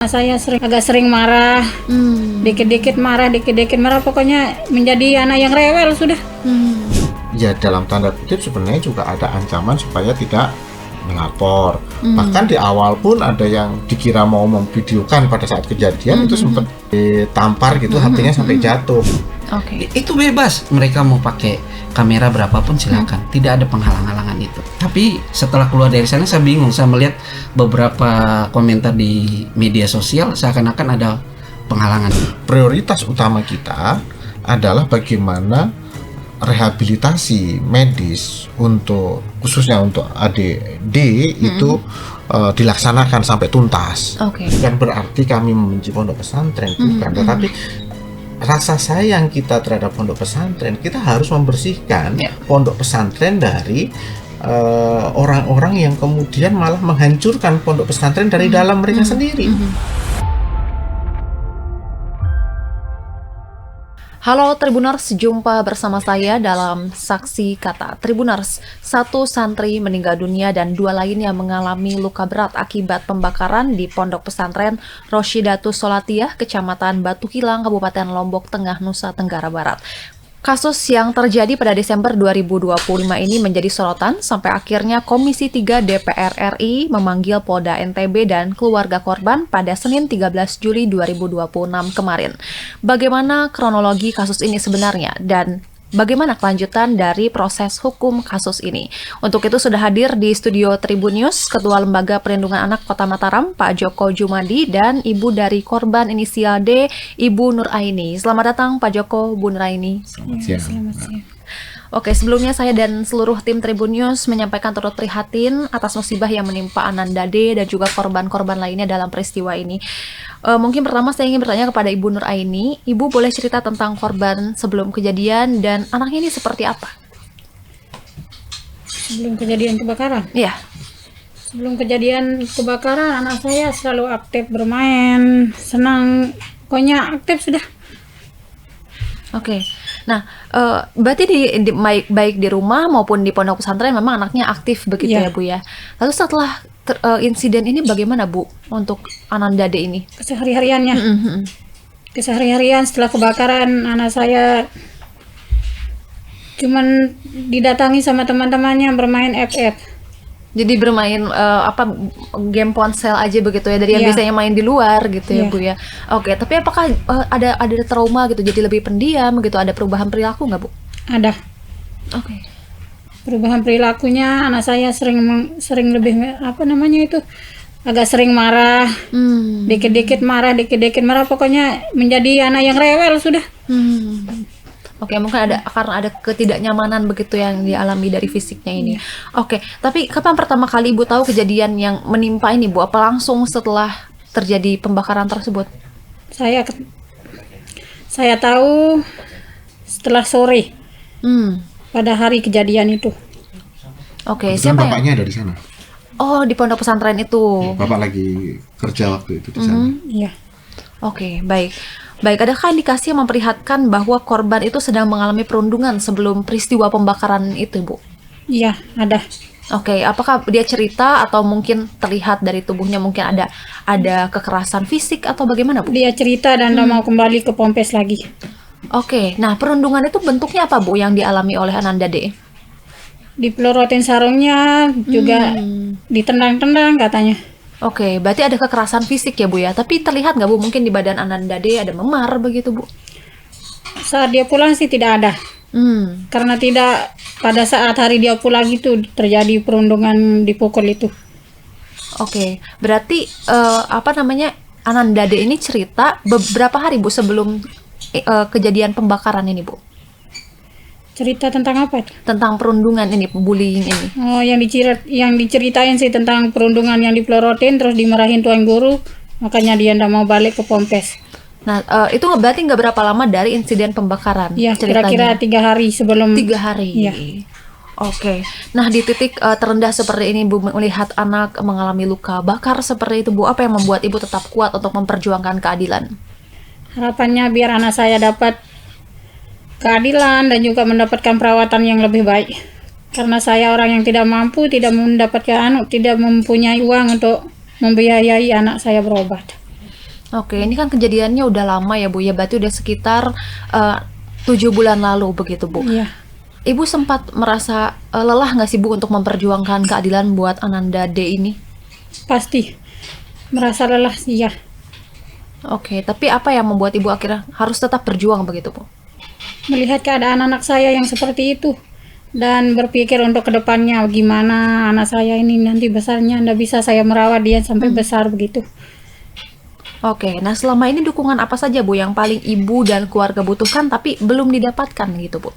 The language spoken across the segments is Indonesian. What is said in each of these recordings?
Saya agak sering marah, dikit-dikit marah, pokoknya menjadi anak yang rewel sudah. Ya dalam tanda kutip sebenarnya juga ada ancaman supaya tidak melapor. Bahkan di awal pun ada yang dikira mau memvideokan pada saat kejadian itu sempat ditampar gitu, hatinya sampai jatuh. Itu bebas, mereka mau pakai kamera berapapun silakan, tidak ada penghalang-halangan itu. Tapi setelah keluar dari sana saya bingung, saya melihat beberapa komentar di media sosial seakan-akan ada penghalangan. Prioritas utama kita adalah bagaimana rehabilitasi medis untuk khususnya untuk ADD itu dilaksanakan sampai tuntas. Bukan berarti kami membenci pondok pesantren, bukan, tetapi rasa sayang kita terhadap pondok pesantren, kita harus membersihkan pondok pesantren dari orang-orang yang kemudian malah menghancurkan pondok pesantren dari dalam mereka sendiri. Halo Tribuners, jumpa bersama saya dalam Saksi Kata. Tribuners, 1 santri meninggal dunia dan 2 lainnya mengalami luka berat akibat pembakaran di Pondok Pesantren Roshidatus Solatiah, Kecamatan Batu Kilang, Kabupaten Lombok Tengah, Nusa Tenggara Barat. Kasus yang terjadi pada Desember 2025 ini menjadi sorotan sampai akhirnya Komisi 3 DPR RI memanggil Polda NTB dan keluarga korban pada Senin 13 Juli 2026 kemarin. Bagaimana kronologi kasus ini sebenarnya dan bagaimana kelanjutan dari proses hukum kasus ini? Untuk itu sudah hadir di studio Tribun News Ketua Lembaga Perlindungan Anak Kota Mataram, Pak Joko Jumadi, dan Ibu dari korban inisial D, Ibu Nur Aini. Selamat datang Pak Joko, Bu Nur Aini. Selamat siang. Oke, sebelumnya saya dan seluruh tim Tribun News menyampaikan turut prihatin atas musibah yang menimpa Ananda D dan juga korban-korban lainnya dalam peristiwa ini. Mungkin pertama saya ingin bertanya kepada Ibu Nur Aini. Ibu boleh cerita tentang korban sebelum kejadian dan anaknya ini seperti apa? Sebelum kejadian kebakaran? Iya. Sebelum kejadian kebakaran, anak saya selalu aktif bermain, senang, pokoknya aktif sudah. Oke. Nah, berarti baik di rumah maupun di pondok pesantren memang anaknya aktif begitu ya Bu ya. Lalu setelah insiden ini bagaimana Bu untuk Ananda D ini? Kesehari-hariannya. Kesehari-harian setelah kebakaran anak saya cuman didatangi sama teman-temannya bermain FF. Jadi bermain game ponsel aja begitu ya, dari yang biasanya main di luar gitu ya Bu ya. Oke, tapi apakah ada trauma gitu, jadi lebih pendiam gitu, ada perubahan perilaku nggak Bu? Ada. Oke. Perubahan perilakunya anak saya sering lebih agak sering marah, dikit-dikit marah, pokoknya menjadi anak yang rewel sudah. Oke, mungkin karena ada ketidaknyamanan begitu yang dialami dari fisiknya ini. Oke, tapi kapan pertama kali Ibu tahu kejadian yang menimpa ini Bu? Apa langsung setelah terjadi pembakaran tersebut? Saya tahu setelah sore. Pada hari kejadian itu. Oke, siapa ya? Bapaknya ada di sana? Oh, di pondok pesantren itu. Bapak lagi kerja waktu itu di sana. Iya. Oke, baik. Adakah indikasi yang memperlihatkan bahwa korban itu sedang mengalami perundungan sebelum peristiwa pembakaran itu, Bu? Iya, ada. Oke, apakah dia cerita atau mungkin terlihat dari tubuhnya mungkin ada kekerasan fisik atau bagaimana, Bu? Dia cerita dan mau kembali ke Pompes lagi. Oke, nah perundungan itu bentuknya apa Bu yang dialami oleh Ananda D? Dipelorotin sarungnya, juga ditendang-tendang katanya. Oke, berarti ada kekerasan fisik ya Bu ya, tapi terlihat nggak Bu mungkin di badan Ananda D ada memar begitu Bu? Saat dia pulang sih tidak ada. Karena tidak pada saat hari dia pulang itu terjadi perundungan, dipukul itu. Oke, berarti Ananda D ini cerita beberapa hari Bu sebelum kejadian pembakaran ini Bu? Cerita tentang apa itu? Tentang perundungan ini, bullying ini. Oh, yang diceritain sih tentang perundungan, yang dipelorotin terus dimarahin tuan guru, makanya dia tidak mau balik ke Pompes. Nah, itu berarti nggak berapa lama dari insiden pembakaran? Iya, kira-kira 3 hari sebelum. 3 hari. Iya. Oke. Nah, di titik terendah seperti ini Bu melihat anak mengalami luka bakar seperti itu Bu, apa yang membuat Ibu tetap kuat untuk memperjuangkan keadilan? Harapannya biar anak saya dapat keadilan dan juga mendapatkan perawatan yang lebih baik. Karena saya orang yang tidak mampu, tidak mempunyai uang untuk membiayai anak saya berobat. Oke, ini kan kejadiannya udah lama ya Bu ya, berarti udah sekitar 7 bulan lalu begitu Bu. Iya. Ibu sempat merasa lelah nggak sih Bu untuk memperjuangkan keadilan buat Ananda D ini? Pasti merasa lelah sih ya. Oke, tapi apa yang membuat Ibu akhirnya harus tetap berjuang begitu Bu? Melihat keadaan anak saya yang seperti itu dan berpikir untuk kedepannya gimana anak saya ini nanti besarnya, ndak bisa saya merawat dia sampai besar begitu. Oke, nah selama ini dukungan apa saja Bu yang paling Ibu dan keluarga butuhkan tapi belum didapatkan gitu Bu?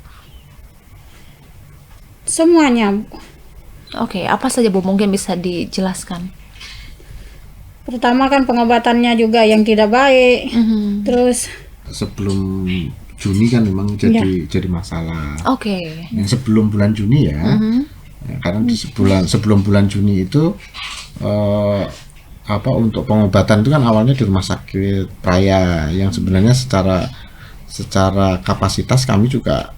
Semuanya. Oke, apa saja Bu mungkin bisa dijelaskan? Pertama kan pengobatannya juga yang tidak baik. Terus Sebelum Juni kan memang jadi masalah. Oke. Yang sebelum bulan Juni ya, karena sebelum bulan Juni itu untuk pengobatan itu kan awalnya di rumah sakit Raya yang sebenarnya secara kapasitas kami juga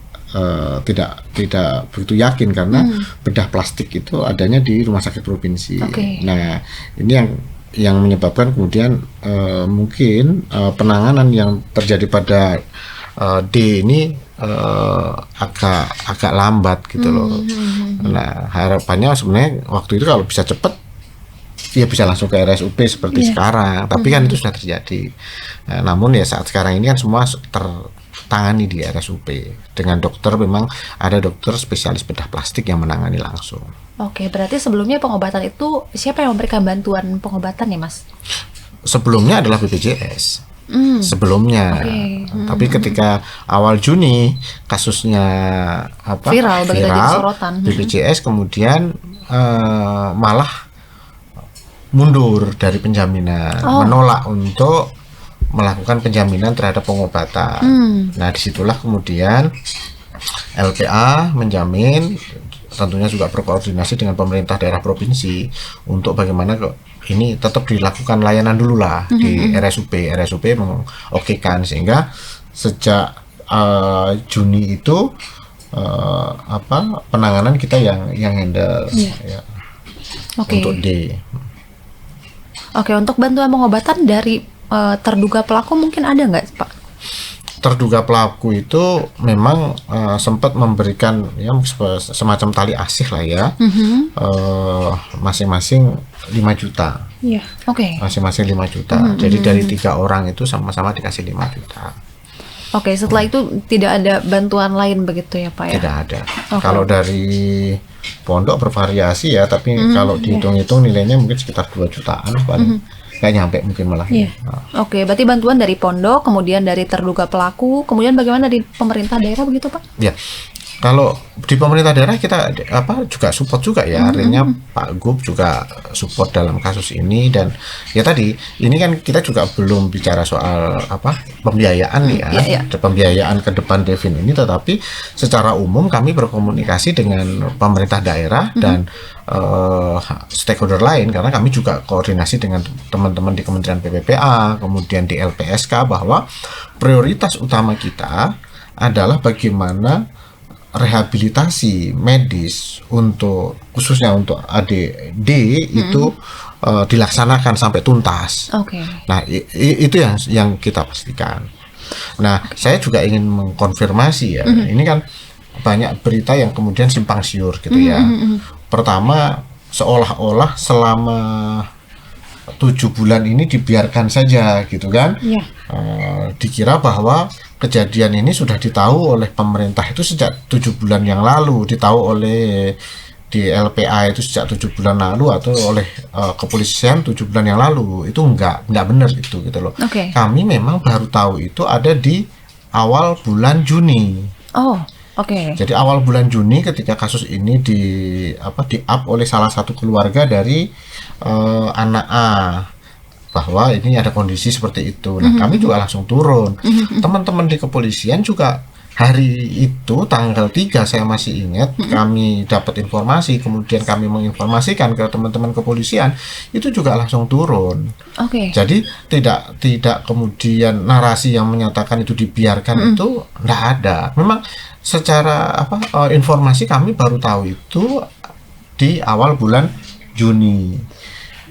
tidak begitu yakin karena bedah plastik itu adanya di rumah sakit provinsi. Oke. Nah ini yang menyebabkan kemudian mungkin penanganan yang terjadi pada D ini agak lambat gitu loh. Nah harapannya sebenarnya waktu itu kalau bisa cepat ya bisa langsung ke RSUP seperti sekarang. Tapi kan itu sudah terjadi. Nah, namun ya saat sekarang ini kan semua tertangani di RSUP dengan dokter, memang ada dokter spesialis bedah plastik yang menangani langsung. Oke, berarti sebelumnya pengobatan itu siapa yang memberikan bantuan pengobatan ya Mas? Sebelumnya adalah BPJS. Sebelumnya, tapi ketika awal Juni kasusnya Viral, begitu jadi sorotan. BPJS kemudian malah mundur dari penjaminan, menolak untuk melakukan penjaminan terhadap pengobatan. Nah disitulah kemudian LPA menjamin, tentunya juga berkoordinasi dengan pemerintah daerah provinsi untuk bagaimana ini tetap dilakukan layanan dulu lah di RSUP mengokekan, sehingga sejak Juni itu penanganan kita yang handle ya, untuk D. Oke, untuk bantuan pengobatan dari terduga pelaku mungkin ada nggak Pak? Terduga pelaku itu memang sempat memberikan ya semacam tali asih lah ya, masing-masing 5 juta. Iya. Oke. Masing-masing 5 juta. Jadi dari 3 orang itu sama-sama dikasih 5 juta. Oke, setelah itu tidak ada bantuan lain begitu ya Pak ya? Tidak ada. Kalau dari pondok bervariasi ya, tapi kalau dihitung-hitung nilainya mungkin sekitar 2 jutaan paling. Nggak nyampe mungkin malah. Oke, berarti bantuan dari pondok, kemudian dari terduga pelaku, kemudian bagaimana di pemerintah daerah begitu Pak? Ya, kalau di pemerintah daerah kita juga support juga ya, artinya Pak Gub juga support dalam kasus ini. Dan ya tadi ini kan kita juga belum bicara soal pembiayaan pembiayaan ke depan Devin ini, tetapi secara umum kami berkomunikasi dengan pemerintah daerah dan stakeholder lain, karena kami juga koordinasi dengan teman-teman di Kementerian PPPA, kemudian di LPSK, bahwa prioritas utama kita adalah bagaimana rehabilitasi medis khususnya untuk ADD itu dilaksanakan sampai tuntas. Nah itu yang kita pastikan. Nah saya juga ingin mengkonfirmasi ya, ini kan banyak berita yang kemudian simpang siur gitu ya. Pertama, seolah-olah selama 7 bulan ini dibiarkan saja gitu kan. Dikira bahwa kejadian ini sudah ditahu oleh pemerintah itu sejak 7 bulan yang lalu, ditahu oleh di LPA itu sejak 7 bulan lalu, atau oleh kepolisian 7 bulan yang lalu. Itu enggak benar itu gitu loh. Kami memang baru tahu itu ada di awal bulan Juni. Jadi awal bulan Juni ketika kasus ini di-up oleh salah satu keluarga dari anak A, bahwa ini ada kondisi seperti itu. Nah, kami juga langsung turun. Teman-teman di kepolisian juga hari itu tanggal 3 saya masih ingat, kami dapat informasi, kemudian kami menginformasikan ke teman-teman kepolisian, itu juga langsung turun. Jadi tidak kemudian narasi yang menyatakan itu dibiarkan itu enggak ada. Memang secara informasi kami baru tahu itu di awal bulan Juni.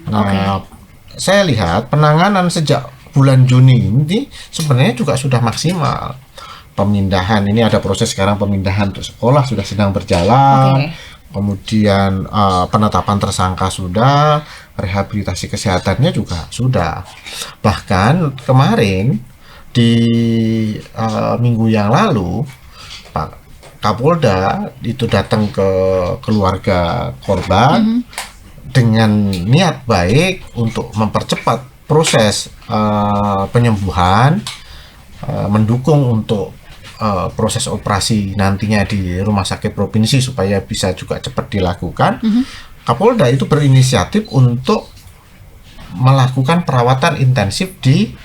Nah, saya lihat penanganan sejak bulan Juni ini sebenarnya juga sudah maksimal. Pemindahan ini ada proses sekarang, pemindahan untuk sekolah sudah sedang berjalan. Kemudian penetapan tersangka sudah, rehabilitasi kesehatannya juga sudah. Bahkan kemarin di minggu yang lalu Pak Kapolda itu datang ke keluarga korban dengan niat baik untuk mempercepat proses penyembuhan, mendukung untuk proses operasi nantinya di rumah sakit provinsi supaya bisa juga cepat dilakukan. Kapolda itu berinisiatif untuk melakukan perawatan intensif di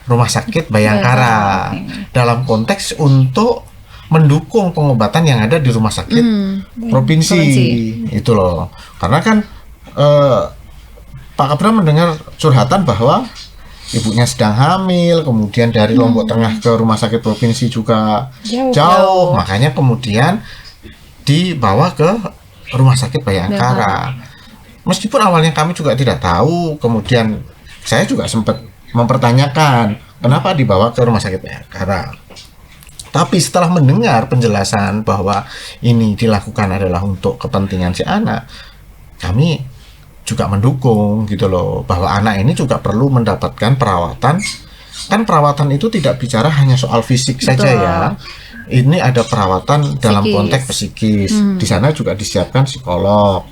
rumah sakit Bayangkara dalam konteks untuk mendukung pengobatan yang ada di rumah sakit provinsi itu loh. Karena kan Pak Kapolda mendengar curhatan bahwa ibunya sedang hamil, kemudian dari Lombok Tengah ke rumah sakit provinsi juga jauh. Makanya kemudian dibawa ke rumah sakit Bayangkara. Meskipun awalnya kami juga tidak tahu, kemudian saya juga sempat mempertanyakan kenapa dibawa ke rumah sakit Bayangkara. Tapi setelah mendengar penjelasan bahwa ini dilakukan adalah untuk kepentingan si anak, kami juga mendukung gitu loh, bahwa anak ini juga perlu mendapatkan perawatan. Kan perawatan itu tidak bicara hanya soal fisik saja ya. Ini ada perawatan dalam konteks psikis. Di sana juga disiapkan psikolog.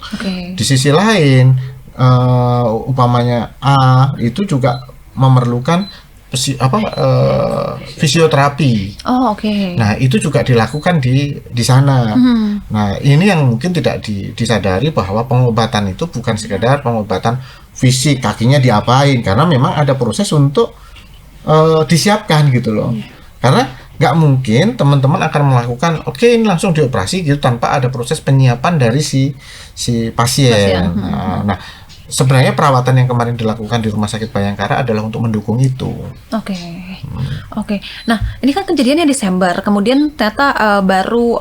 Di sisi lain, umpamanya A itu juga memerlukan fisioterapi. Nah, itu juga dilakukan di sana. Nah, ini yang mungkin tidak disadari bahwa pengobatan itu bukan sekedar pengobatan fisik, kakinya diapain, karena memang ada proses untuk disiapkan gitu loh. Karena nggak mungkin teman-teman akan melakukan ini langsung dioperasi gitu tanpa ada proses penyiapan dari si pasien. Nah, sebenarnya perawatan yang kemarin dilakukan di Rumah Sakit Bayangkara adalah untuk mendukung itu. Oke. Nah, ini kan kejadiannya Desember, kemudian ternyata baru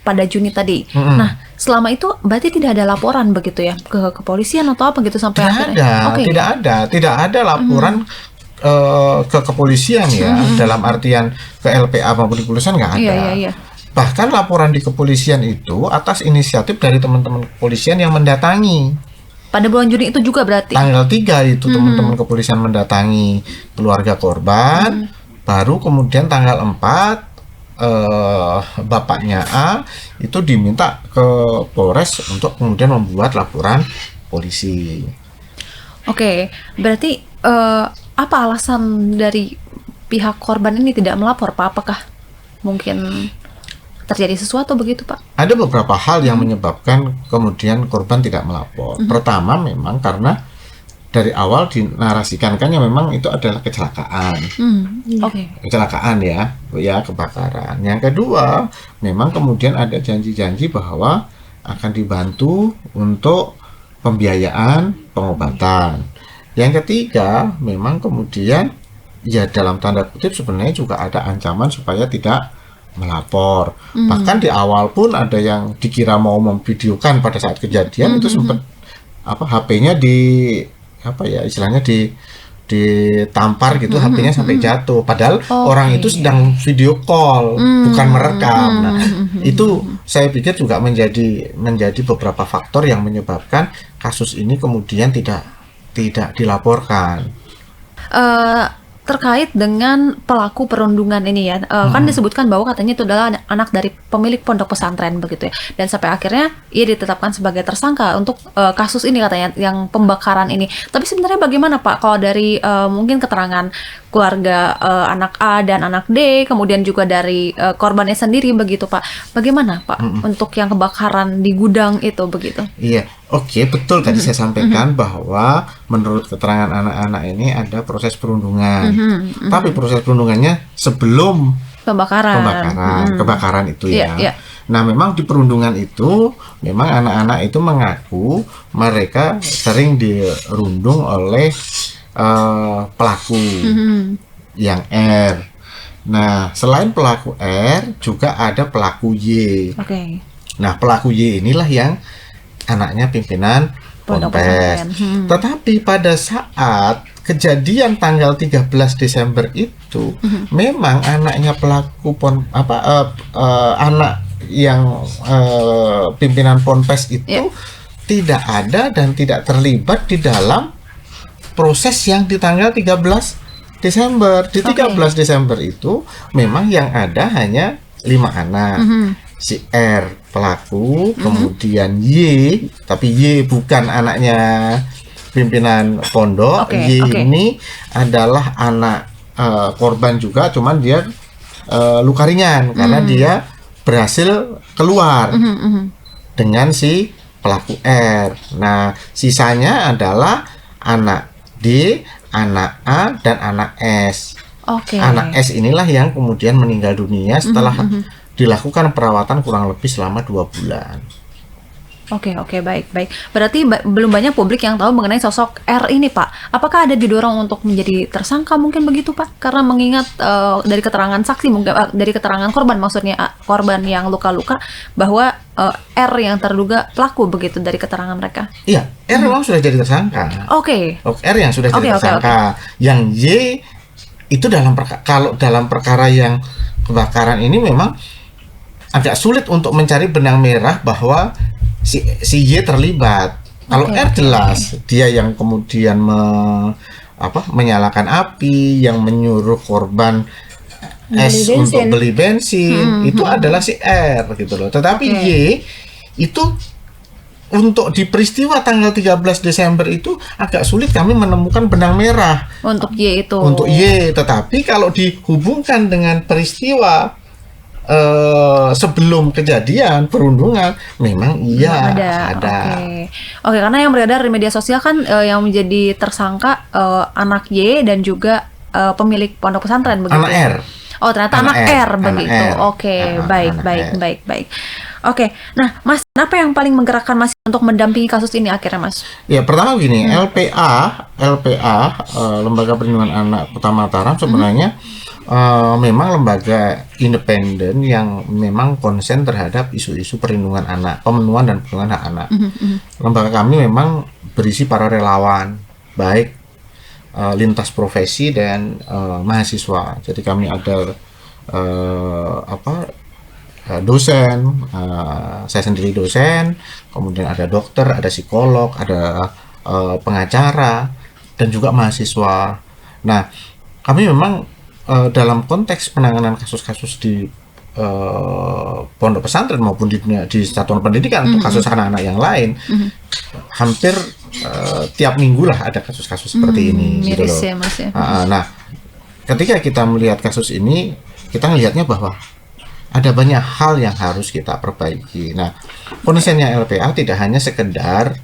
pada Juni tadi. Nah, selama itu berarti tidak ada laporan begitu ya ke kepolisian atau apa gitu sampai akhirnya? Tidak ada laporan ke kepolisian ya, dalam artian ke LPA maupun di kepolisian nggak ada. Iya. Bahkan laporan di kepolisian itu atas inisiatif dari teman-teman kepolisian yang mendatangi. Pada bulan Juni itu juga berarti? Tanggal 3 itu teman-teman kepolisian mendatangi keluarga korban, baru kemudian tanggal 4 bapaknya A itu diminta ke Polres untuk kemudian membuat laporan polisi. Berarti apa alasan dari pihak korban ini tidak melapor Pak? Apakah mungkin terjadi sesuatu begitu Pak? Ada beberapa hal yang menyebabkan kemudian korban tidak melapor. Pertama memang karena dari awal dinarasikan kan ya memang itu adalah kecelakaan. Kecelakaan ya kebakaran. Yang kedua memang kemudian ada janji-janji bahwa akan dibantu untuk pembiayaan pengobatan. Yang ketiga memang kemudian ya dalam tanda kutip sebenarnya juga ada ancaman supaya tidak melapor. Bahkan di awal pun ada yang dikira mau memvideokan pada saat kejadian itu sempat HP-nya istilahnya ditampar gitu, HP-nya sampai jatuh. Padahal orang itu sedang video call, bukan merekam. Nah, itu saya pikir juga menjadi beberapa faktor yang menyebabkan kasus ini kemudian tidak dilaporkan. Terkait dengan pelaku perundungan ini ya, kan disebutkan bahwa katanya itu adalah anak dari pemilik pondok pesantren begitu ya, dan sampai akhirnya ia ditetapkan sebagai tersangka untuk kasus ini katanya yang pembakaran ini. Tapi sebenarnya bagaimana Pak kalau dari mungkin keterangan keluarga anak A dan anak D, kemudian juga dari korbannya sendiri begitu Pak, bagaimana Pak untuk yang kebakaran di gudang itu begitu? Iya. Betul tadi saya sampaikan bahwa menurut keterangan anak-anak ini ada proses perundungan. Tapi proses perundungannya sebelum kebakaran itu ya. Nah, memang di perundungan itu memang anak-anak itu mengaku mereka sering dirundung oleh pelaku yang R. Nah, selain pelaku R juga ada pelaku Y. Nah, pelaku Y inilah yang anaknya pimpinan Pondok ponpes. pesantren. Tetapi pada saat kejadian tanggal 13 Desember itu memang anaknya pelaku anak yang pimpinan ponpes itu tidak ada dan tidak terlibat di dalam proses yang di tanggal 13 Desember. Di 13 Desember itu memang yang ada hanya 5 anak. Si R pelaku, kemudian Y, tapi Y bukan anaknya pimpinan pondok. Ini adalah anak korban juga, cuman dia luka ringan karena dia berhasil keluar dengan si pelaku R. Nah, sisanya adalah anak D, anak A, dan anak S. Anak S inilah yang kemudian meninggal dunia setelah dilakukan perawatan kurang lebih selama 2 bulan. Oke, baik. Berarti belum banyak publik yang tahu mengenai sosok R ini, Pak. Apakah ada didorong untuk menjadi tersangka mungkin begitu, Pak? Karena mengingat dari keterangan saksi, mungkin dari keterangan korban, maksudnya korban yang luka-luka, bahwa R yang terduga pelaku begitu dari keterangan mereka. Iya, R memang sudah jadi tersangka. R yang sudah jadi tersangka. Yang Y itu kalau dalam perkara yang kebakaran ini memang agak sulit untuk mencari benang merah bahwa si Y terlibat. Kalau R jelas dia yang kemudian menyalakan api, yang menyuruh korban S untuk beli bensin, itu adalah si R gitu loh. Tetapi Y itu untuk di peristiwa tanggal 13 Desember itu agak sulit kami menemukan benang merah untuk Y itu. Untuk Y, tetapi kalau dihubungkan dengan peristiwa sebelum kejadian perundungan memang iya ada. Oke, karena yang beredar di media sosial kan yang menjadi tersangka anak Y dan juga pemilik pondok pesantren begitu. Anak R. Oh, ternyata anak R begitu. Oke, baik. Oke, nah Mas, apa yang paling menggerakkan Mas untuk mendampingi kasus ini akhirnya, Mas? Ya, pertama gini, LPA, Lembaga Perlindungan Anak Kota Mataram sebenarnya memang lembaga independen yang memang konsen terhadap isu-isu perlindungan anak, pemenuhan dan perlindungan hak anak. Lembaga kami memang berisi para relawan, baik lintas profesi dan mahasiswa. Jadi kami ada dosen, saya sendiri dosen, kemudian ada dokter, ada psikolog, ada pengacara, dan juga mahasiswa. Nah, kami memang dalam konteks penanganan kasus-kasus di pondok pesantren maupun di satuan pendidikan untuk kasus anak-anak yang lain, hampir tiap minggu lah ada kasus-kasus seperti ini. Gitu loh. Ya, Mas, ya. Nah, ketika kita melihat kasus ini, kita melihatnya bahwa ada banyak hal yang harus kita perbaiki. Nah, konsennya LPA tidak hanya sekedar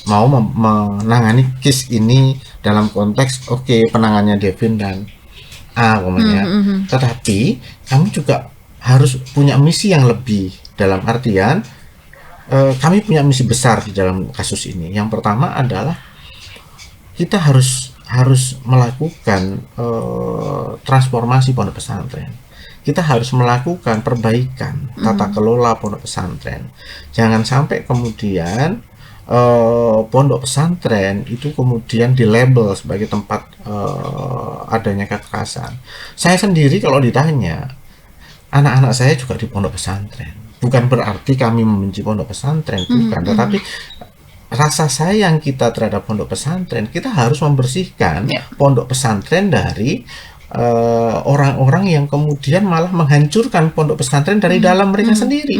mau menangani case ini dalam konteks penanganannya Devin dan A umpamanya. Tetapi kami juga harus punya misi yang lebih, dalam artian kami punya misi besar di dalam kasus ini. Yang pertama adalah kita harus melakukan transformasi pondok pesantren. Kita harus melakukan perbaikan tata kelola pondok pesantren. Jangan sampai kemudian pondok pesantren itu kemudian dilabel sebagai tempat adanya kekerasan. Saya sendiri kalau ditanya, anak-anak saya juga di pondok pesantren. Bukan berarti kami membenci pondok pesantren, bukan. Tetapi rasa sayang kita terhadap pondok pesantren, kita harus membersihkan pondok pesantren dari orang-orang yang kemudian malah menghancurkan pondok pesantren dari dalam mereka sendiri.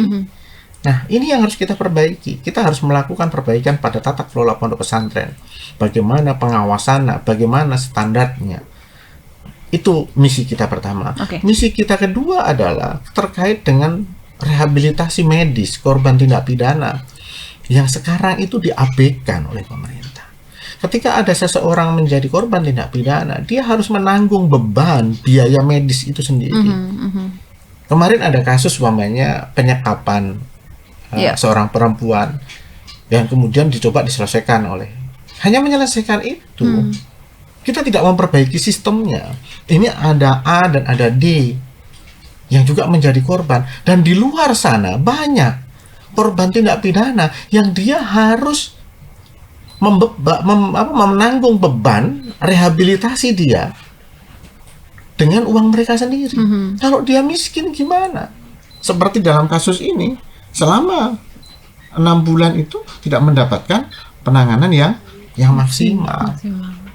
Nah, ini yang harus kita perbaiki. Kita harus melakukan perbaikan pada tata kelola pondok pesantren. Bagaimana pengawasan, bagaimana standarnya. Itu misi kita pertama. Misi kita kedua adalah terkait dengan rehabilitasi medis korban tindak pidana yang sekarang itu diabaikan oleh pemerintah. Ketika ada seseorang menjadi korban tindak pidana, dia harus menanggung beban biaya medis itu sendiri. Kemarin ada kasus umpamanya penyekapan seorang perempuan yang kemudian dicoba diselesaikan hanya menyelesaikan itu. Kita tidak memperbaiki sistemnya. Ini ada A dan ada D yang juga menjadi korban, dan di luar sana banyak korban tindak pidana yang dia harus menanggung beban rehabilitasi dia dengan uang mereka sendiri. Kalau dia miskin gimana? Seperti dalam kasus ini, selama 6 bulan itu tidak mendapatkan penanganan yang maksimal.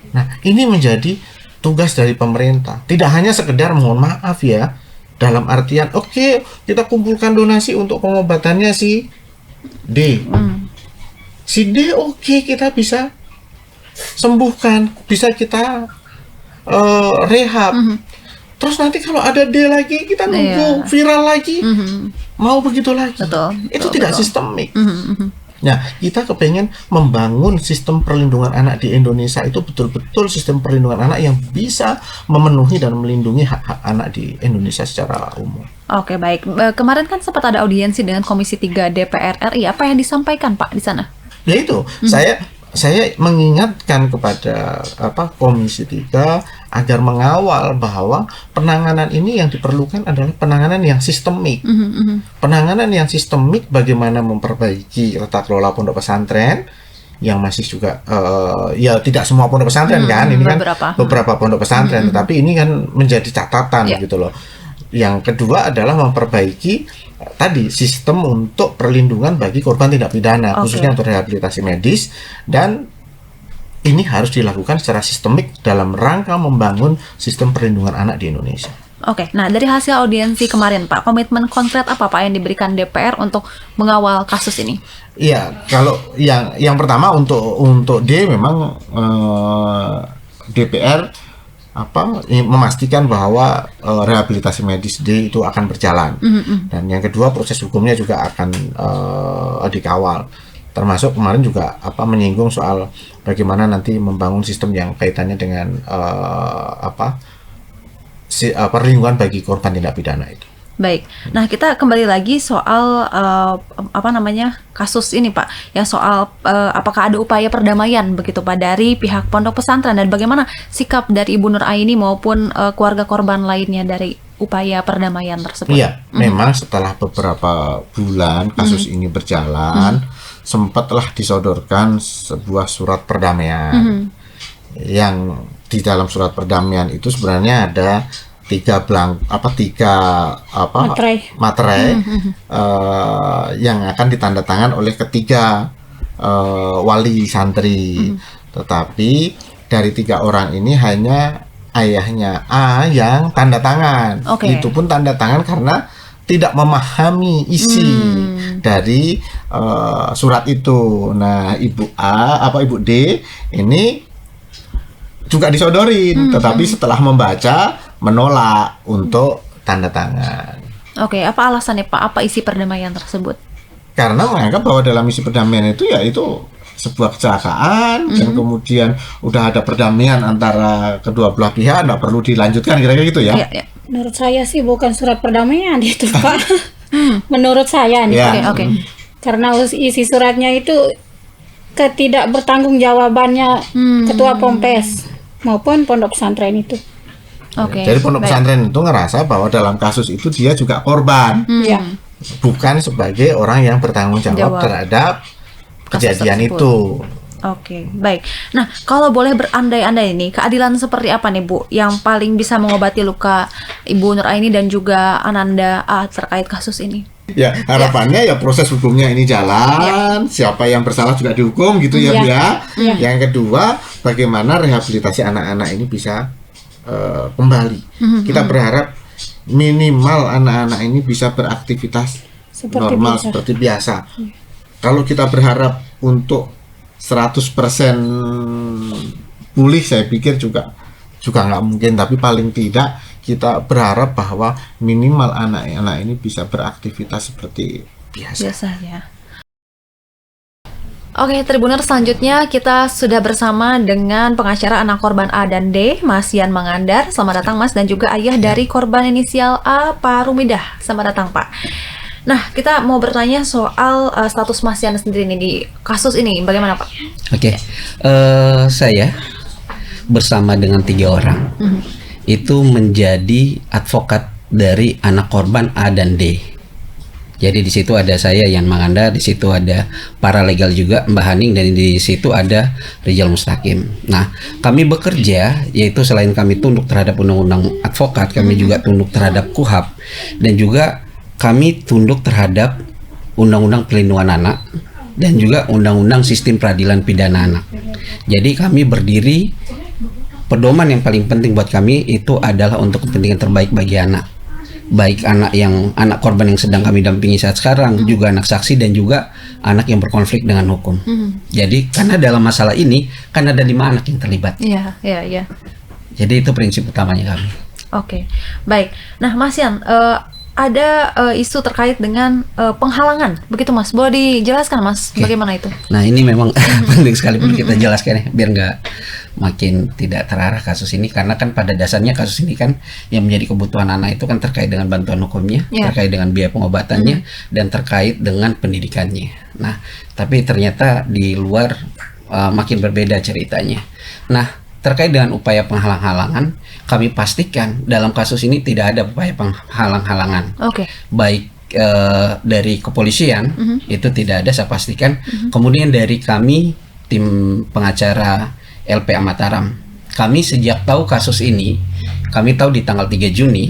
Nah, ini menjadi tugas dari pemerintah. Tidak hanya sekedar mohon maaf ya, dalam artian oke, kita kumpulkan donasi untuk pengobatannya si D. Si D oke, kita bisa sembuhkan, bisa kita rehab. Terus nanti kalau ada D lagi, kita nunggu viral lagi, mau begitu lagi. Itu tidak sistemik. Nah, kita kepengen membangun sistem perlindungan anak di Indonesia itu betul-betul sistem perlindungan anak yang bisa memenuhi dan melindungi hak-hak anak di Indonesia secara umum. Oke, baik. Kemarin kan sempat ada audiensi dengan Komisi 3 DPR RI. Apa yang disampaikan, Pak, di sana? Ya itu, saya mengingatkan kepada Komisi 3 agar mengawal bahwa penanganan ini yang diperlukan adalah penanganan yang sistemik. Penanganan yang sistemik bagaimana memperbaiki tata kelola pondok pesantren yang masih juga ya tidak semua pondok pesantren kan, ini kan beberapa pondok pesantren, tetapi ini kan menjadi catatan gitu loh. Yang kedua adalah memperbaiki tadi sistem untuk perlindungan bagi korban tindak pidana, khususnya untuk rehabilitasi medis, dan ini harus dilakukan secara sistemik dalam rangka membangun sistem perlindungan anak di Indonesia. Oke, nah dari hasil audiensi kemarin Pak, komitmen konkret apa Pak yang diberikan DPR untuk mengawal kasus ini? Iya, kalau yang pertama untuk D memang DPR memastikan bahwa rehabilitasi medis D itu akan berjalan. Dan yang kedua, proses hukumnya juga akan dikawal. Termasuk kemarin juga menyinggung soal bagaimana nanti membangun sistem yang kaitannya dengan perlindungan bagi korban tindak pidana itu. Baik. Nah, kita kembali lagi soal kasus ini Pak, yang soal apakah ada upaya perdamaian begitu Pak dari pihak pondok pesantren, dan bagaimana sikap dari Ibu Nur Aini maupun keluarga korban lainnya dari upaya perdamaian tersebut? Iya, memang setelah beberapa bulan kasus ini berjalan, sempatlah disodorkan sebuah surat perdamaian. Yang di dalam surat perdamaian itu sebenarnya ada tiga materai yang akan ditandatangan oleh ketiga wali santri. Tetapi dari 3 orang ini hanya ayahnya A yang tanda tangan. Itu pun tanda tangan karena tidak memahami isi dari surat itu. Nah, Ibu D ini juga disodorin, tetapi setelah membaca menolak untuk tanda tangan. Oke, apa alasannya Pak? Apa isi perdamaian tersebut? Karena menganggap bahwa dalam isi perdamaian itu sebuah kecelakaan, dan kemudian udah ada perdamaian antara kedua belah pihak, nggak perlu dilanjutkan, kira-kira gitu ya? Iya. Menurut saya sih bukan surat perdamaian itu Pak. Menurut saya nih. Oke. Karena isi suratnya itu ketidakbertanggungjawabannya ketua Pompes maupun pondok pesantren itu. Jadi pondok pesantren itu ngerasa bahwa dalam kasus itu dia juga korban, bukan sebagai orang yang bertanggung jawab terhadap kejadian itu. Oke, baik. Nah, kalau boleh berandai-andai nih, keadilan seperti apa nih Bu yang paling bisa mengobati luka Ibu Nur Aini dan juga Ananda A terkait kasus ini? Ya, harapannya ya proses hukumnya ini jalan, siapa yang bersalah juga dihukum gitu ya Bu ya. Yang kedua, bagaimana rehabilitasi anak-anak ini bisa kembali. Kita berharap minimal anak-anak ini bisa beraktivitas normal seperti biasa. Kalau kita berharap untuk 100% pulih, saya pikir juga nggak mungkin, tapi paling tidak kita berharap bahwa minimal anak-anak ini bisa beraktivitas seperti biasa ya. Oke, Tribuners, selanjutnya kita sudah bersama dengan pengacara anak korban A dan D, Mas Yan Mangandar. Selamat datang Mas, dan juga ayah dari korban inisial A, Pak Rumidah. Selamat datang Pak. Nah, kita mau bertanya soal status Mas Yan sendiri nih di kasus ini, bagaimana Pak? Oke, saya bersama dengan 3 orang itu menjadi advokat dari anak korban A dan D. Jadi di situ ada saya Yan Manganda, di situ ada paralegal juga Mbak Haning, dan di situ ada Rizal Mustaqim. Nah, kami bekerja yaitu selain kami tunduk terhadap undang-undang advokat, kami juga tunduk terhadap KUHAP, dan juga kami tunduk terhadap undang-undang perlindungan anak dan juga undang-undang sistem peradilan pidana anak. Jadi kami berdiri, pedoman yang paling penting buat kami itu adalah untuk kepentingan terbaik bagi anak. Baik anak korban yang sedang kami dampingi saat sekarang, juga anak saksi, dan juga anak yang berkonflik dengan hukum. Jadi karena dalam masalah ini kan ada 5 anak yang terlibat. Iya. Jadi itu prinsip utamanya kami. Oke, baik. Nah, Mas Yan, ada isu terkait dengan penghalangan, begitu Mas? Boleh dijelaskan Mas, bagaimana itu? Nah ini memang penting sekali perlu kita jelaskan ya, biar nggak makin tidak terarah kasus ini, karena kan pada dasarnya kasus ini kan yang menjadi kebutuhan anak itu kan terkait dengan bantuan hukumnya, terkait dengan biaya pengobatannya, dan terkait dengan pendidikannya. Nah, tapi ternyata di luar makin berbeda ceritanya. Nah, terkait dengan upaya penghalang-halangan, kami pastikan dalam kasus ini tidak ada upaya penghalang-halangan. Baik dari kepolisian itu tidak ada, saya pastikan. Kemudian dari kami tim pengacara LPA Mataram, kami sejak tahu kasus ini, kami tahu di tanggal 3 Juni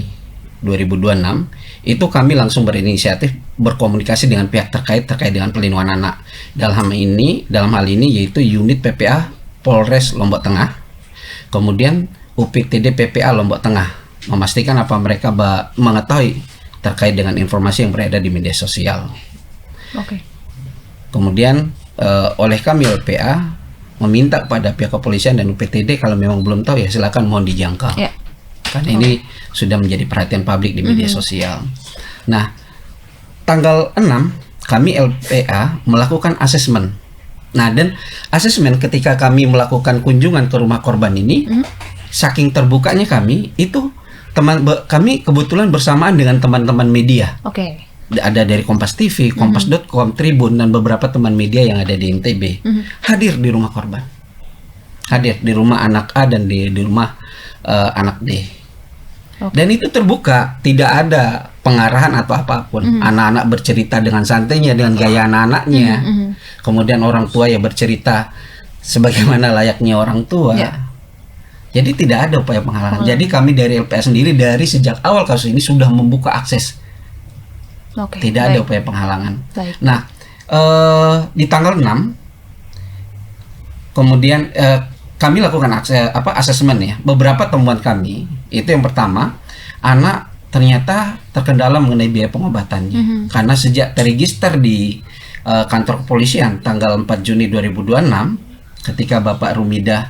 2026 itu kami langsung berinisiatif berkomunikasi dengan pihak terkait dengan perlindungan anak. Dalam hal ini yaitu unit PPA Polres Lombok Tengah, kemudian UPTD PPA Lombok Tengah, memastikan apa mereka mengetahui terkait dengan informasi yang beredar di media sosial. Kemudian oleh kami LPA meminta kepada pihak kepolisian dan UPTD kalau memang belum tahu ya silakan mohon dijangkau. Karena ini sudah menjadi perhatian publik di media sosial. Nah, tanggal 6 kami LPA melakukan asesmen. Nah, dan asesmen ketika kami melakukan kunjungan ke rumah korban ini, saking terbukanya kami itu kami kebetulan bersamaan dengan teman-teman media. Ada dari Kompas TV, Kompas.com, Tribun, dan beberapa teman media yang ada di NTB hadir di rumah korban, hadir di rumah anak A dan di rumah anak D. Dan itu terbuka, tidak ada pengarahan atau apapun. Anak-anak bercerita dengan santainya, dengan gaya anak-anaknya. Kemudian orang tua ya bercerita sebagaimana layaknya orang tua. Jadi tidak ada upaya penghalangan. Jadi kami dari LPA sendiri dari sejak awal kasus ini sudah membuka akses. Tidak ada upaya penghalangan. Nah, di tanggal 6 kemudian kami lakukan asesmen ya. Beberapa temuan kami itu yang pertama, anak ternyata terkendala mengenai biaya pengobatannya. Karena sejak terregister di kantor kepolisian tanggal 4 Juni 2026 ketika Bapak Rumidah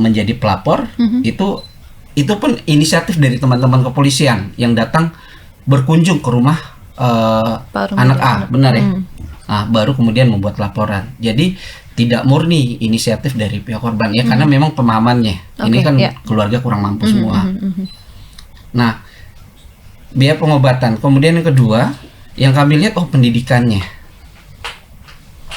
menjadi pelapor, itu pun inisiatif dari teman-teman kepolisian yang datang berkunjung ke rumah anak A, benar ya? Nah, baru kemudian membuat laporan. Jadi tidak murni inisiatif dari pihak korban ya, karena memang pemahamannya ini kan keluarga kurang mampu semua. Nah, biaya pengobatan. Kemudian yang kedua, yang kami lihat pendidikannya.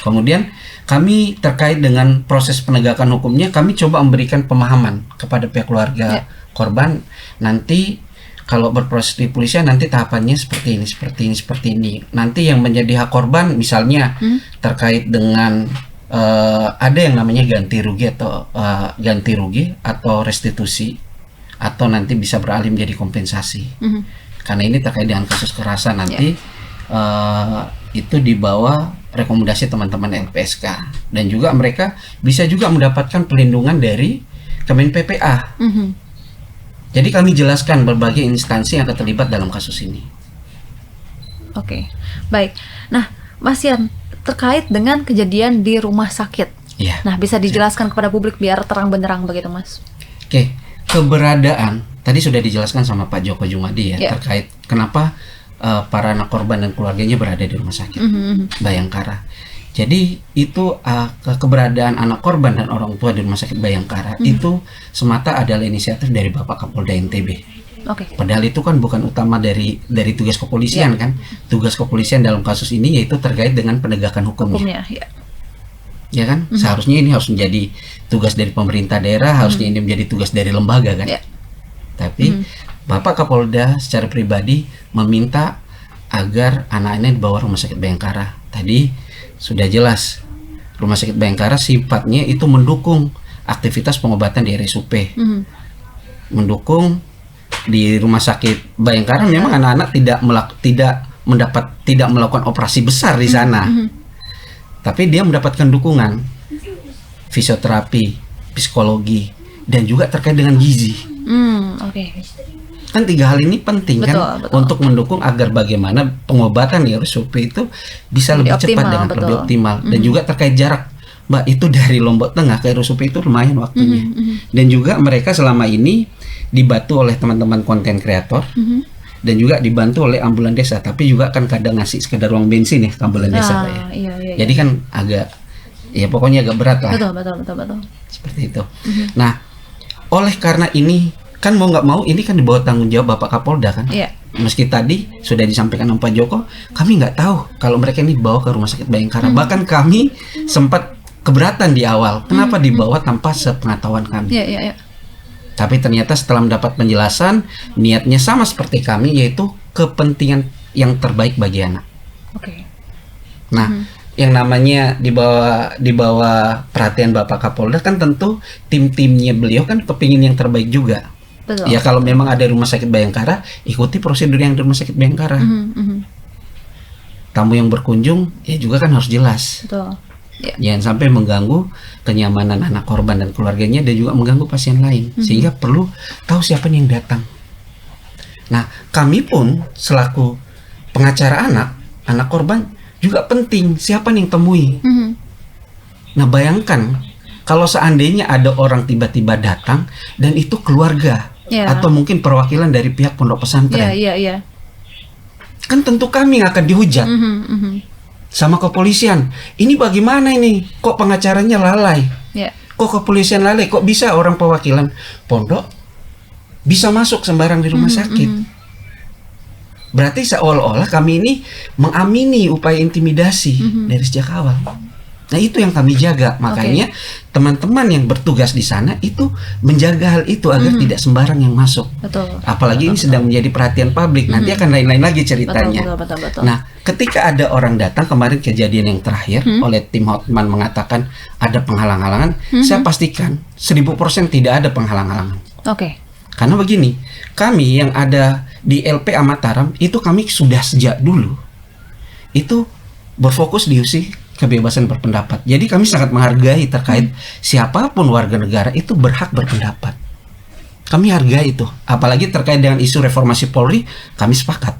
Kemudian kami terkait dengan proses penegakan hukumnya, kami coba memberikan pemahaman kepada pihak keluarga korban. Nanti kalau berproses di polisian nanti tahapannya seperti ini. Nanti yang menjadi hak korban misalnya terkait dengan ada yang namanya ganti rugi atau restitusi, atau nanti bisa beralih menjadi kompensasi. Karena ini terkait dengan kasus kekerasan nanti itu di bawah rekomendasi teman-teman LPSK, dan juga mereka bisa juga mendapatkan perlindungan dari Kemen PPA. Jadi kami jelaskan berbagai instansi yang terlibat dalam kasus ini. Baik. Nah, Mas Yan, terkait dengan kejadian di rumah sakit. Nah, bisa dijelaskan kepada publik biar terang benderang begitu, Mas? Keberadaan tadi sudah dijelaskan sama Pak Joko Jumadi ya, terkait kenapa para anak korban dan keluarganya berada di rumah sakit Bayangkara. Jadi itu keberadaan anak korban dan orang tua di rumah sakit Bayangkara itu semata adalah inisiatif dari Bapak Kapolda NTB. Padahal itu kan bukan utama dari tugas kepolisian kan. Tugas kepolisian dalam kasus ini yaitu terkait dengan penegakan hukumnya. Ya kan? Seharusnya ini harus menjadi tugas dari pemerintah daerah, harusnya ini menjadi tugas dari lembaga kan. Tapi Bapak Kapolda secara pribadi meminta agar anak-anaknya dibawa rumah sakit Bayangkara. Tadi sudah jelas, rumah sakit Bayangkara sifatnya itu mendukung aktivitas pengobatan di RSUP. Mendukung di rumah sakit Bayangkara memang anak-anak tidak melakukan operasi besar di sana. Tapi dia mendapatkan dukungan fisioterapi, psikologi, dan juga terkait dengan gizi. Kan 3 hal ini penting kan Betul. untuk mendukung agar bagaimana pengobatan di RSUP itu bisa lebih cepat dan lebih optimal. Dan juga terkait jarak, Mbak, itu dari Lombok Tengah ke RSUP itu lumayan waktunya. Dan juga mereka selama ini dibantu oleh teman-teman konten kreator. Dan juga dibantu oleh ambulan desa, tapi juga kan kadang ngasih sekedar uang bensin ya ke ambulan desa, Pak, ya. Iya. Jadi kan agak, ya pokoknya agak berat lah. Betul. Seperti itu. Nah, oleh karena ini kan mau nggak mau ini kan di bawah tanggung jawab Bapak Kapolda kan. Iya. Meski tadi sudah disampaikan sama Pak Joko, kami nggak tahu kalau mereka ini dibawa ke rumah sakit Bayangkara. Bahkan kami sempat keberatan di awal. Kenapa dibawa tanpa sepengetahuan kami? Iya. Tapi ternyata setelah mendapat penjelasan, niatnya sama seperti kami, yaitu kepentingan yang terbaik bagi anak. Oke. Nah, yang namanya di bawah perhatian Bapak Kapolda kan tentu tim-timnya beliau kan kepingin yang terbaik juga. Betul. Ya kalau memang ada rumah sakit Bayangkara, ikuti prosedur yang di rumah sakit Bayangkara. Tamu yang berkunjung ya juga kan harus jelas. Betul. Ya. Jangan sampai mengganggu kenyamanan anak korban dan keluarganya dan juga mengganggu pasien lain. Sehingga perlu tahu siapa yang datang. Nah, kami pun selaku pengacara anak korban juga penting siapa yang temui. Nah, bayangkan kalau seandainya ada orang tiba-tiba datang dan itu keluarga atau mungkin perwakilan dari pihak pondok pesantren. Iya. Kan tentu kami akan dihujat sama kepolisian. Ini bagaimana ini? Kok pengacaranya lalai? Kok kepolisian lalai? Kok bisa orang perwakilan pondok bisa masuk sembarang di rumah sakit? Berarti seolah-olah kami ini mengamini upaya intimidasi dari sejak awal. Nah, itu yang kami jaga. Makanya teman-teman yang bertugas di sana itu menjaga hal itu agar tidak sembarang yang masuk. Betul. Apalagi ini sedang menjadi perhatian publik. Nanti akan lain-lain lagi ceritanya. Betul. Nah, ketika ada orang datang, kemarin kejadian yang terakhir oleh tim Hotman mengatakan ada penghalang-halangan, saya pastikan 1000% tidak ada penghalang-halangan. Oke. Karena begini, kami yang ada di LPA Mataram itu kami sudah sejak dulu itu berfokus di isu kebebasan berpendapat. Jadi kami sangat menghargai terkait siapapun warga negara itu berhak berpendapat. Kami hargai itu. Apalagi terkait dengan isu reformasi Polri, kami sepakat.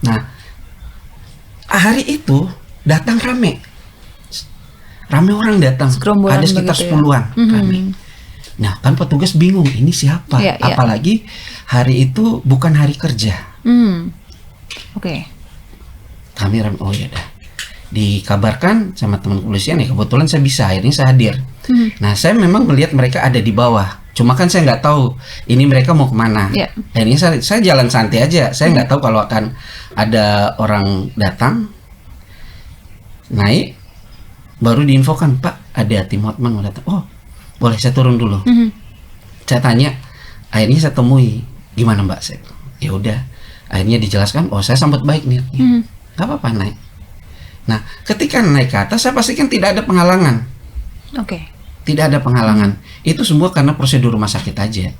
Nah, hari itu datang rame orang datang. Segerombolan Ada sekitar begitu ya? 10-an kami. Nah, kan petugas bingung ini siapa? Iya. Apalagi hari itu bukan hari kerja. Oke. Kami oh ya dah. Dikabarkan sama teman kepolisian ya, kebetulan saya bisa, akhirnya saya hadir. Nah, saya memang melihat mereka ada di bawah. Cuma kan saya nggak tahu ini mereka mau kemana. Akhirnya saya jalan santai aja. Saya nggak tahu kalau akan ada orang datang. Naik, baru diinfokan, Pak, ada tim Hotman mau datang. Oh, boleh saya turun dulu. Saya tanya, akhirnya saya temui, gimana Mbak? Saya, ya udah. Akhirnya dijelaskan, oh saya sambut baik nih. Gak apa-apa naik. Nah, ketika naik ke atas, saya pastikan tidak ada penghalangan. Oke. Tidak ada penghalangan. Itu semua karena prosedur rumah sakit aja.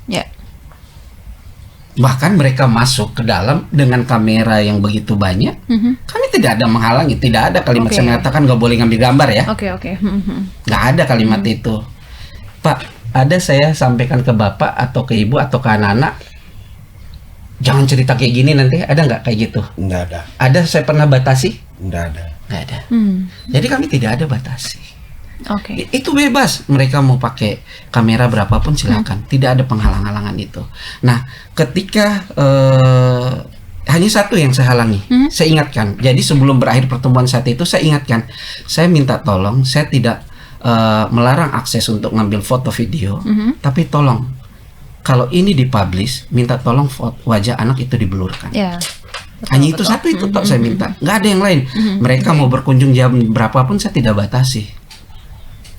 Bahkan mereka masuk ke dalam dengan kamera yang begitu banyak. Kami tidak ada menghalangi. Tidak ada kalimat saya mengatakan gak boleh ngambil gambar ya. Oke. Gak ada kalimat itu. Pak, ada saya sampaikan ke Bapak atau ke Ibu atau ke anak-anak, jangan cerita kayak gini nanti, ada nggak kayak gitu? Nggak ada. Ada saya pernah batasi? Nggak ada. Nggak ada. Jadi kami tidak ada batasi. Oke. Itu bebas, mereka mau pakai kamera berapapun silakan. Tidak ada penghalang-halangan itu. Nah, ketika hanya satu yang saya halangi, saya ingatkan. Jadi sebelum berakhir pertemuan saat itu, saya ingatkan, saya minta tolong, saya tidak melarang akses untuk ngambil foto video, tapi tolong kalau ini dipublish, minta tolong wajah anak itu diblurkan. Hanya itu satu itu tok saya minta, nggak ada yang lain. Mereka mau berkunjung jam berapapun saya tidak batasi.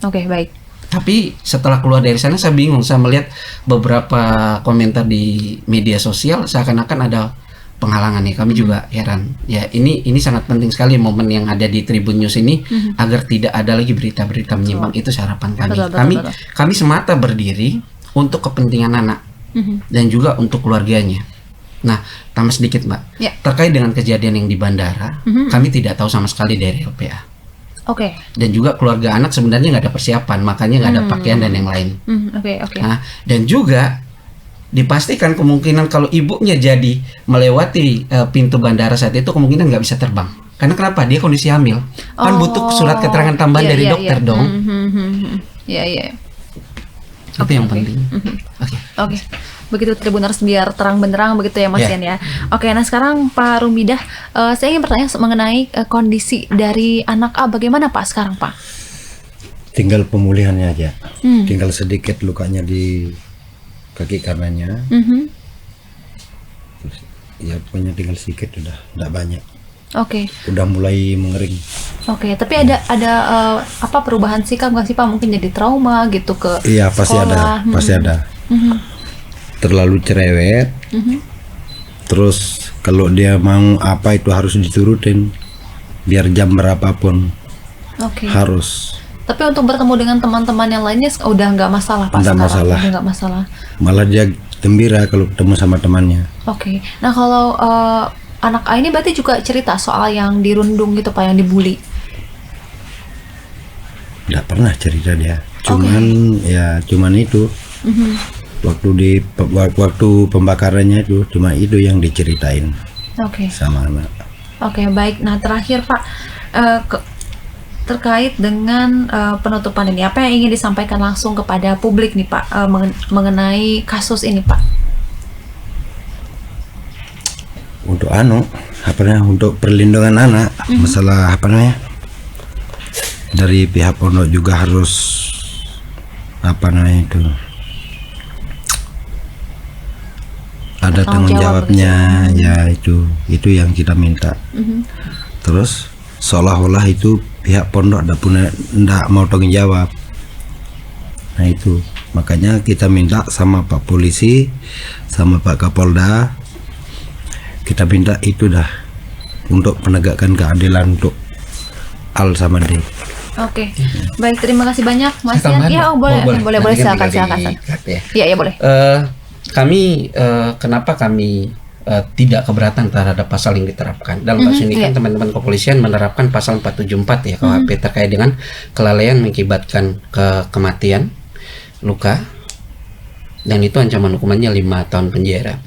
Oke, baik. Tapi setelah keluar dari sana saya bingung, saya melihat beberapa komentar di media sosial seakan-akan ada penghalangan nih. Kami juga heran. Ya, ini sangat penting sekali momen yang ada di Tribun News ini agar tidak ada lagi berita-berita menyimpang. Itu harapan kami. Betul. Kami semata berdiri untuk kepentingan anak dan juga untuk keluarganya. Nah, tambah sedikit Mbak, terkait dengan kejadian yang di bandara, kami tidak tahu sama sekali dari LPA. Oke. Dan juga keluarga anak sebenarnya nggak ada persiapan, makanya nggak ada pakaian dan yang lain. Oke. Nah, dan juga dipastikan kemungkinan kalau ibunya jadi melewati pintu bandara saat itu kemungkinan nggak bisa terbang. Karena kenapa? Dia kondisi hamil. Kan butuh surat keterangan tambahan dari dokter dong. Iya. Itu yang penting. Oke. Begitu Tribuners, biar terang benderang begitu ya Mas Yan ya. Oke, nah sekarang Pak Rumidah, saya ingin bertanya mengenai kondisi dari anak A. Bagaimana Pak sekarang Pak? Tinggal pemulihannya aja. Tinggal sedikit lukanya di kaki kanannya. Terus, ya pokoknya tinggal sedikit, udah tidak banyak. Oke. Udah mulai mengering. Oke, tapi ada apa perubahan sikap nggak sih Pak? Mungkin jadi trauma gitu ke Iya, pasti sekolah. ada, pasti ada. Terlalu cerewet. Terus kalau dia mau apa itu harus diturutin, biar jam berapapun Oke. harus. Tapi untuk bertemu dengan teman-teman yang lainnya udah nggak masalah Pak? Nggak sekarang? masalah. Udah nggak masalah. Malah dia gembira kalau ketemu sama temannya. Oke. Nah kalau anak A ini berarti juga cerita soal yang dirundung gitu Pak, yang dibully. Nggak pernah cerita dia. Cuman itu. Waktu pembakarannya itu cuma itu yang diceritain sama anak. Oke, baik. Nah terakhir Pak, terkait dengan penutupan ini, apa yang ingin disampaikan langsung kepada publik nih Pak mengenai kasus ini Pak? Untuk untuk perlindungan anak, masalah dari pihak pondok juga harus itu ada tanggung jawabnya ya, itu yang kita minta. Terus seolah-olah itu pihak pondok tidak mau tanggung jawab. Nah itu makanya kita minta sama Pak Polisi, sama Pak Kapolda, kita minta itu untuk penegakkan keadilan untuk Al sama D. Oke, baik, terima kasih banyak Mas Saya Yan. tambahan, Boleh, Nanti kan silakan. tinggal di-cut ya. Iya, boleh. Kenapa kami tidak keberatan terhadap pasal yang diterapkan dalam kasus ini? Kan teman-teman kepolisian menerapkan pasal 474 ya KUHP terkait dengan kelalaian mengakibatkan kematian, luka, dan itu ancaman hukumannya 5 tahun penjara.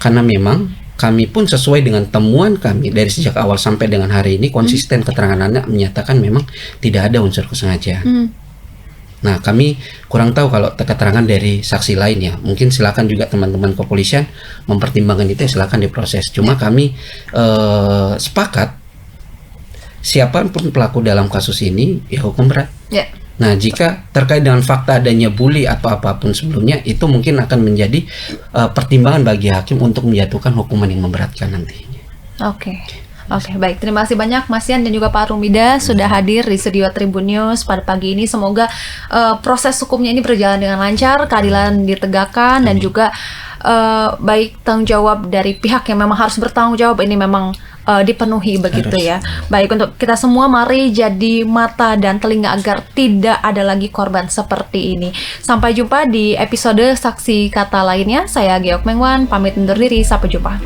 Karena memang kami pun sesuai dengan temuan kami dari sejak awal sampai dengan hari ini konsisten keterangan anak menyatakan memang tidak ada unsur kesengajaan. Nah, kami kurang tahu kalau keterangan dari saksi lain ya. Mungkin silakan juga teman-teman kepolisian mempertimbangkan itu, silakan diproses. Cuma kami sepakat siapapun pelaku dalam kasus ini ya hukum berat. Nah, jika terkait dengan fakta adanya bully atau apapun sebelumnya, itu mungkin akan menjadi pertimbangan bagi hakim untuk menjatuhkan hukuman yang memberatkan nantinya. Oke, baik. Terima kasih banyak Mas Yan dan juga Pak Rumidah sudah hadir di studio Tribun News pada pagi ini. Semoga proses hukumnya ini berjalan dengan lancar, keadilan ditegakkan, dan juga baik tanggung jawab dari pihak yang memang harus bertanggung jawab ini memang dipenuhi begitu ya. Baik, untuk kita semua mari jadi mata dan telinga agar tidak ada lagi korban seperti ini. Sampai jumpa di episode Saksi Kata lainnya. Saya Geok Mengwan pamit undur diri, sampai jumpa.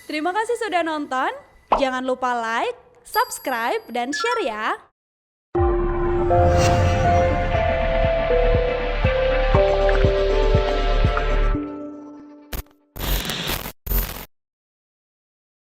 Terima kasih sudah nonton. Jangan lupa like, subscribe, dan share ya.